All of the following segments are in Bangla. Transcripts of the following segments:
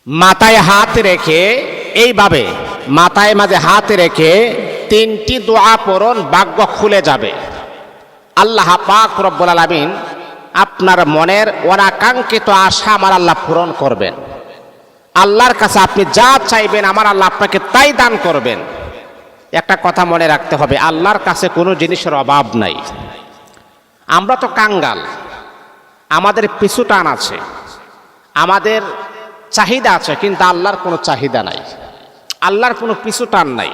মাথায় হাত রেখে এইভাবে মাথায় মাঝে হাত রেখে তিনটি দোয়া পড়ুন, ভাগ্য খুলে যাবে। আল্লাহ পাক রব্বুল আলামিন আপনার মনের অনাকাঙ্ক্ষিত আশা আমার আল্লাহ পূরণ করবেন। আল্লাহর কাছে আপনি যা চাইবেন আমার আল্লাহ আপনাকে তাই দান করবেন। একটা কথা মনে রাখতে হবে, আল্লাহর কাছে কোনো জিনিসের অভাব নাই। আমরা তো কাঙ্গাল, আমাদের পিছু টান আছে, আমাদের চাহিদা আছে, কিন্তু আল্লাহর কোনো চাহিদা নাই, আল্লাহর কোনো পিছু টান নাই।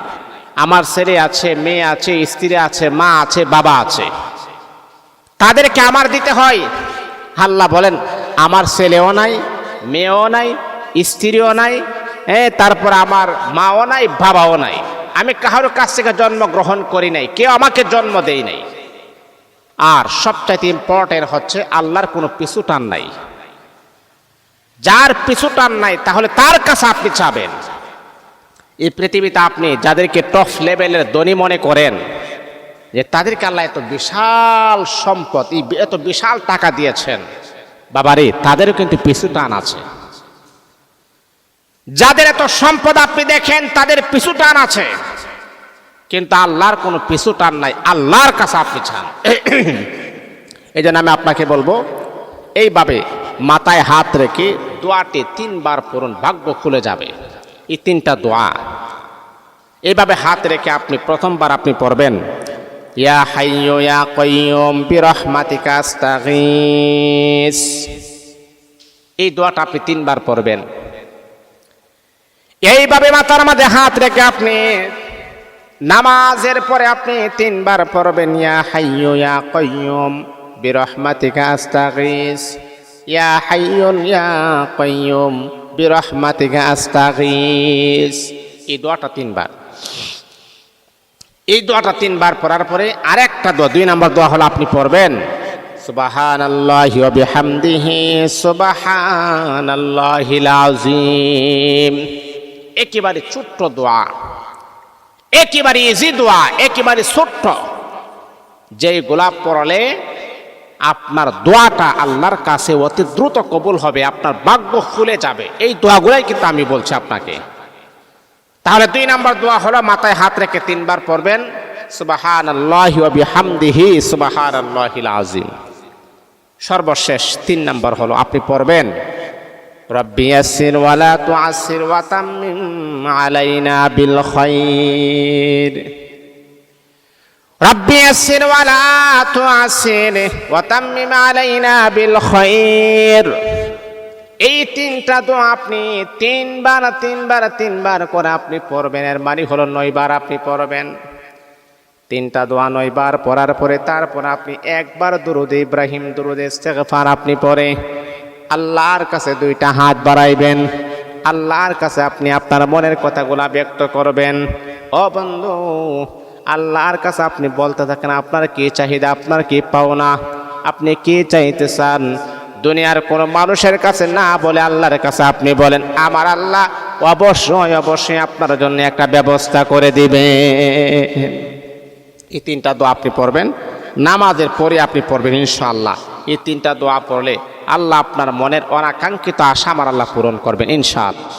আমার ছেলে আছে, মেয়ে আছে, স্ত্রী আছে, মা আছে, বাবা আছে, তাদেরকে আমার দিতে হয়। আল্লাহ বলেন আমার ছেলেও নাই, মেয়েও নাই, স্ত্রীও নাই, তারপর আমার মাও নাই, বাবাও নাই, আমি কারোর কাছ থেকে জন্মগ্রহণ করি নাই, কেউ আমাকে জন্ম দেই নাই। আর সবচাইতে ইম্পর্টেন্ট হচ্ছে আল্লাহর কোনো পিছু টান নাই। যার পিছু টান নাই তাহলে তার কাছে আপনি চাবেন। এই পৃথিবীতে আপনি যাদেরকে টপ লেভেলের ধনী মনে করেন, যে তাদেরকে আল্লাহ এত বিশাল সম্পদ, এত বিশাল টাকা দিয়েছেন, বাবারে তাদেরও কিন্তু পিছু টান আছে। যাদের এত সম্পদ আপনি দেখেন তাদের পিছু টান আছে, কিন্তু আল্লাহর কোনো পিছু টান নাই, আল্লাহর কাছে আপনি চান। এই জন্য আমি আপনাকে বলবো এইভাবে মাথায় হাত রেখে দোয়াটি 3 বার পড়ুন, ভাগ্য খুলে যাবে। এই 3টা দোয়া এইভাবে হাত রেখে আপনি প্রথমবার আপনি পড়বেন, ইয়া হাইয়্যু ইয়া কাইয়্যুম বিরহমাতিকা আস্তাগীস। এই দোয়াটা আপনি 3 বার পড়বেন। এইভাবে মাথার মধ্যে হাত রেখে আপনি নামাজের পরে আপনি 3 বার পড়বেন, ইয়া হাইয়্যু ইয়া কাইয়্যুম বিরহমাতিকা আস্তাগীস, ইয়া হাইয়্যু ইয়া কাইয়্যুম বিরহমাতিকা আস্তাগীস। এই দোয়াটা 3 বার। এই দোয়াটা 3 বার পড়ার পরে আরেকটা দোয়া, 2 নম্বর দোয়া হলো আপনি পড়বেন সুবহানাল্লাহি ওয়া বিহামদিহি সুবহানাল্লাহিল আযীম। একেবারে ছোট্ট দোয়া, একেবারে ইজি দোয়া, একেবারে ছোট্ট, যেই গোলাপ পড়লে আপনার দোয়াটা আল্লাহর কাছে অতি দ্রুত কবুল হবে, আপনার ভাগ্য খুলে যাবে। এই দোয়াগুলাই কিন্তু আমি বলছি আপনাকে। তাহলে 2 নম্বর দোয়া হলো মাথায় হাত রেখে 3 বার পড়বেন সুবহানাল্লাহি ওয়া বিহামদিহি সুবহানাল্লাহিল আযীম। সর্বশেষ 3 নম্বর হলো আপনি পড়বেন রব্বি ইয়াসসির ওয়া লা তুআসসির ওয়া তাম্মিম আলাইনা বিল খায়র। রব্বি ইয়াসসির ওয়া লা তুআসসির ওয়া তাম্মিম আলাইনা বিল খায়র। এই 3টা দোয়া আপনি 3 বার করে আপনি পড়বেন। এর মানে হলো 9 বার আপনি পড়বেন। 3টা দোয়া 9 বার পড়ার পরে তারপর আপনি 1 বার দুরূদে ইব্রাহিম, দুরূদে ইস্তেগফার আপনি পড়ে আল্লাহর কাছে 2টা হাত বাড়াইবেন। আল্লাহর কাছে আপনি আপনার মনের কথাগুলা ব্যক্ত করবেন। ও বন্ধু, আল্লাহর কাছে আপনি বলতে থাকেন আপনার কি চাহিদা, আপনার কি পাওনা, আপনি কি চাইতে চান। দুনিয়ার কোনো মানুষের কাছে না বলে আল্লাহর কাছে আপনি বলেন, আমার আল্লাহ অবশ্যই অবশ্যই আপনার জন্য একটা ব্যবস্থা করে দিবেন। এই 3টা দোয়া আপনি পড়বেন, নামাজের পরে আপনি পড়বেন ইনশাআল্লাহ। এই 3টা দোয়া পড়লে আল্লাহ আপনার মনের অনাকাঙ্ক্ষিত আশা আমার আল্লাহ পূরণ করবেন ইনশাআল্লাহ।